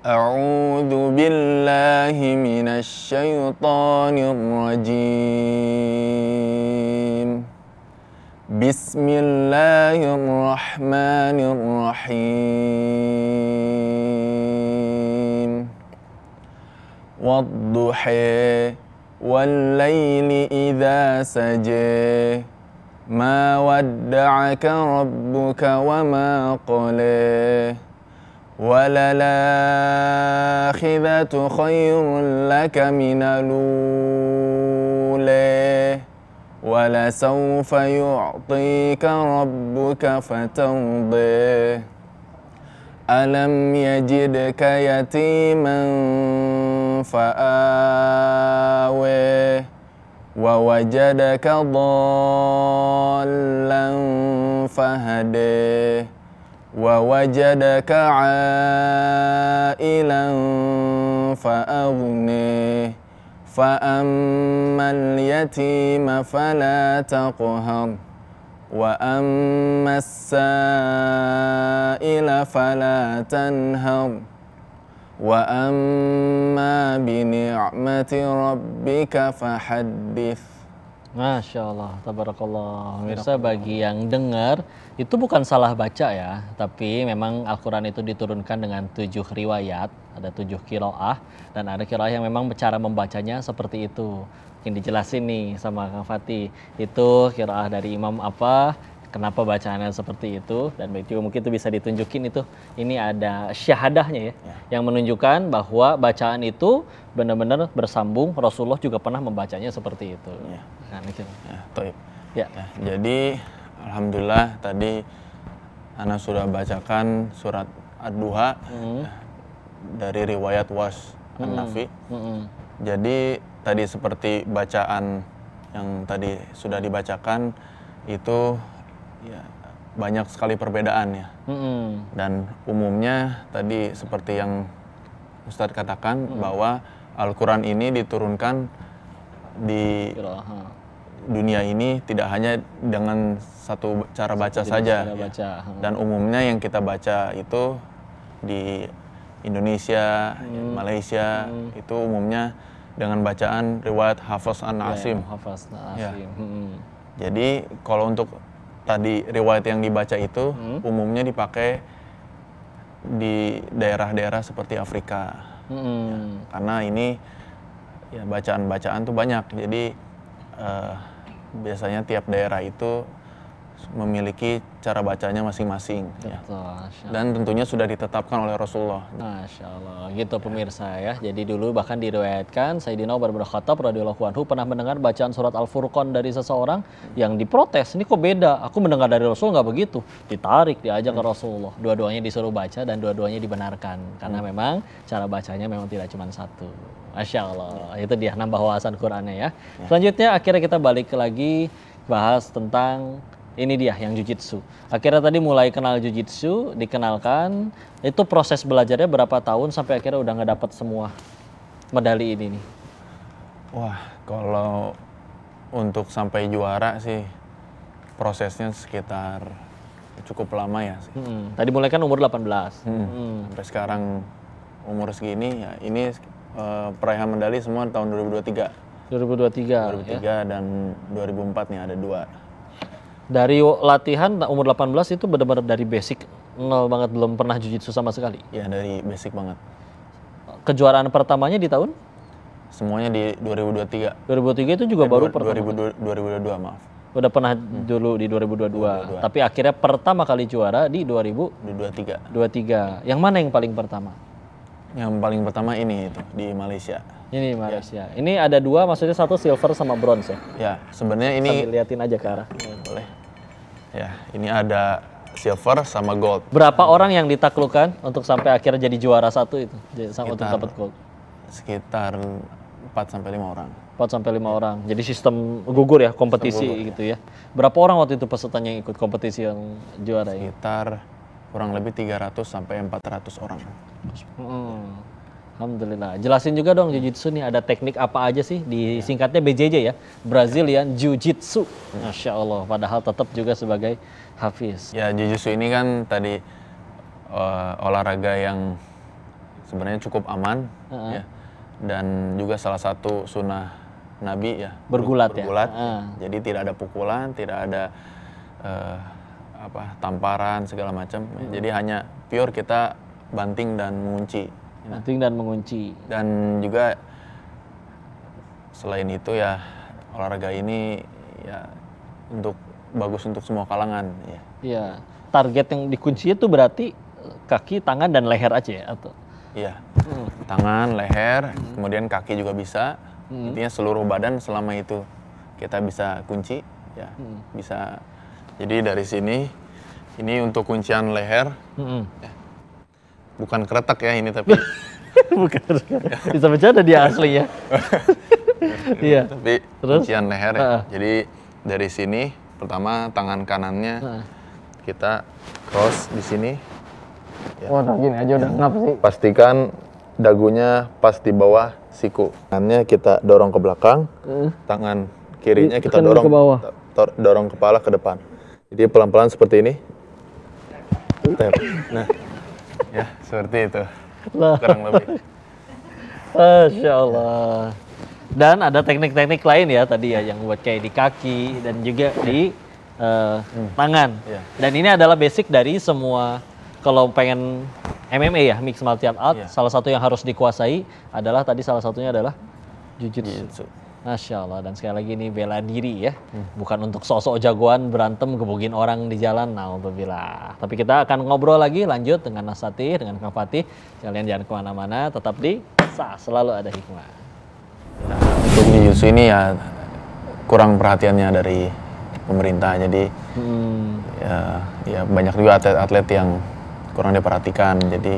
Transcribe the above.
A'udzu billahi minasy syaithanir rajim. Bismillahirrahmanirrahim. Wadduha wal laili idza saja. Ma wadda'aka rabbuka wa ma qala. وَلَلْآخِرَةُ خَيْرٌ لَكَ مِنَ الْأُولَى وَلَسَوْفَ يُعْطِيكَ رَبُّكَ فَتَرْضَى أَلَمْ يَجِدْكَ يَتِيمًا فَآوَى وَوَجَدَكَ ضَالًّا فَهَدَى وَوَجَدَكَ عَائِلًا فَأَغْنَى فَأَمَّا الْيَتِيمَ فَلَا تَقْهَرْ وَأَمَّا السَّائِلَ فَلَا تَنْهَرْ وَأَمَّا بِنِعْمَةِ رَبِّكَ فَحَدِّثْ. Masya Allah, tabarakallah. Pemirsa, bagi yang dengar, itu bukan salah baca ya, tapi memang Al-Quran itu diturunkan dengan 7 riwayat, ada 7 qiraah, dan ada qiraah yang memang cara membacanya seperti itu. Mungkin dijelasin nih sama Kang Fatih, itu qiraah dari imam apa, kenapa bacaannya seperti itu, dan juga mungkin itu bisa ditunjukin itu. Ini ada syahadahnya ya, yang menunjukkan bahwa bacaan itu benar-benar bersambung. Rasulullah juga pernah membacanya seperti itu. Nah, gitu. Jadi alhamdulillah tadi Ana sudah bacakan surat Ad-Duha dari riwayat Was An-Nafi. Jadi tadi seperti bacaan yang tadi sudah dibacakan itu ya banyak sekali perbedaan ya. Dan umumnya tadi seperti yang Ustadz katakan bahwa Al-Quran ini diturunkan di dunia ini tidak hanya dengan satu cara baca saja ya. Dan umumnya yang kita baca itu di Indonesia, Malaysia itu umumnya dengan bacaan riwayat Hafs an Asim. Ya. Jadi kalau untuk tadi riwayat yang dibaca itu umumnya dipakai di daerah-daerah seperti Afrika. Ya, karena ini ya bacaan-bacaan tuh banyak. Jadi biasanya tiap daerah itu memiliki cara bacanya masing-masing ya. Dan tentunya sudah ditetapkan oleh Rasulullah. Masya Allah, gitu pemirsa ya. Jadi dulu bahkan diriwayatkan Sayyidina Umar bin Khattab radhiyallahu anhu pernah mendengar bacaan surat Al-Furqan dari seseorang yang diprotes, ini kok beda, aku mendengar dari Rasul nggak begitu. Ditarik, diajak ke Rasulullah, dua-duanya disuruh baca dan dua-duanya dibenarkan karena memang cara bacanya memang tidak cuma satu. Masya Allah, itu dia nambah wawasan Qur'annya ya. Selanjutnya akhirnya kita balik lagi bahas tentang ini dia yang jujitsu. Akhirnya tadi mulai kenal jujitsu, dikenalkan. Itu proses belajarnya berapa tahun sampai akhirnya udah ngedapet semua medali ini nih? Wah, kalau untuk sampai juara sih prosesnya sekitar cukup lama ya sih. Tadi mulai kan umur 18. Sampai sekarang umur segini ya ini peraihan medali semua tahun 2023. 2003 ya? Dan 2004 nih ada 2. Dari latihan umur 18 itu benar-benar dari basic, nol banget, belum pernah jujitsu sama sekali? Ya dari basic banget. Kejuaraan pertamanya di tahun? Semuanya di 2023. 2003 itu juga baru pertama? 2022 maaf. Udah pernah dulu di 2022. Tapi akhirnya pertama kali juara di 2023. Yang mana yang paling pertama? Yang paling pertama ini itu di Malaysia. Ini Malaysia. Ya. Ini ada 2, maksudnya 1 silver sama bronze ya? Ya, sebenarnya ini sambil liatin aja ke arah. Ya, boleh. Ya, ini ada silver sama gold. Berapa orang yang ditaklukkan untuk sampai akhirnya jadi juara 1 itu? Untuk dapat gold? Sekitar 4 sampai 5 orang. 4 sampai 5 orang. Jadi sistem gugur ya, kompetisi gugur, gitu ya. Berapa orang waktu itu pesertanya yang ikut kompetisi yang juara ini? Sekitar kurang lebih 300 sampai 400 orang. Alhamdulillah. Jelasin juga dong Jiu-Jitsu nih, ada teknik apa aja sih? Disingkatnya BJJ ya, Brazilian Jiu-Jitsu. Masya Allah, padahal tetap juga sebagai hafiz. Ya, Jiu-Jitsu ini kan tadi olahraga yang sebenarnya cukup aman ya. Dan juga salah satu sunnah Nabi ya, Bergulat ya? Jadi tidak ada pukulan, tidak ada tamparan segala macam. Jadi hanya pure kita banting dan mengunci. Banting dan mengunci. Dan juga selain itu ya olahraga ini ya bagus untuk semua kalangan ya. Iya. Target yang dikunci itu berarti kaki, tangan dan leher aja ya atau? Iya. Tangan, leher, kemudian kaki juga bisa. Intinya seluruh badan selama itu kita bisa kunci ya. Bisa. Jadi dari sini ini untuk kuncian leher. Ya. Bukan keretak ya ini tapi Bukan. Bisa bercanda dia asli ya. Iya. Tapi Terus? kuncian leher ya. Jadi dari sini pertama tangan kanannya kita cross di sini. Ya. Wah, gini aja udah ngap sih. Pastikan dagunya pas di bawah siku. Tangannya kita dorong ke belakang, tangan kirinya kita dorong ke bawah. Dorong kepala ke depan. Jadi pelan-pelan seperti ini. Step. Nah, ya seperti itu. Kurang lebih. Masya Allah. Dan ada teknik-teknik lain ya tadi ya yang buat kayak di kaki dan juga di tangan. Iya. Dan ini adalah basic dari semua kalau pengen MMA ya, mixed martial art, salah satu yang harus dikuasai adalah tadi salah satunya adalah Jiu-Jitsu. Masya Allah, dan sekali lagi ini bela diri ya, bukan untuk sosok jagoan berantem gebugin orang di jalan, naudzubillah. Tapi kita akan ngobrol lagi lanjut dengan Nasatih, dengan Kang Fatih. Kalian jangan kemana-mana, tetap di Selalu Ada Hikmah. Untuk Jiu-Jitsu ini ya kurang perhatiannya dari pemerintah, jadi ya banyak juga atlet-atlet yang kurang diperhatikan, jadi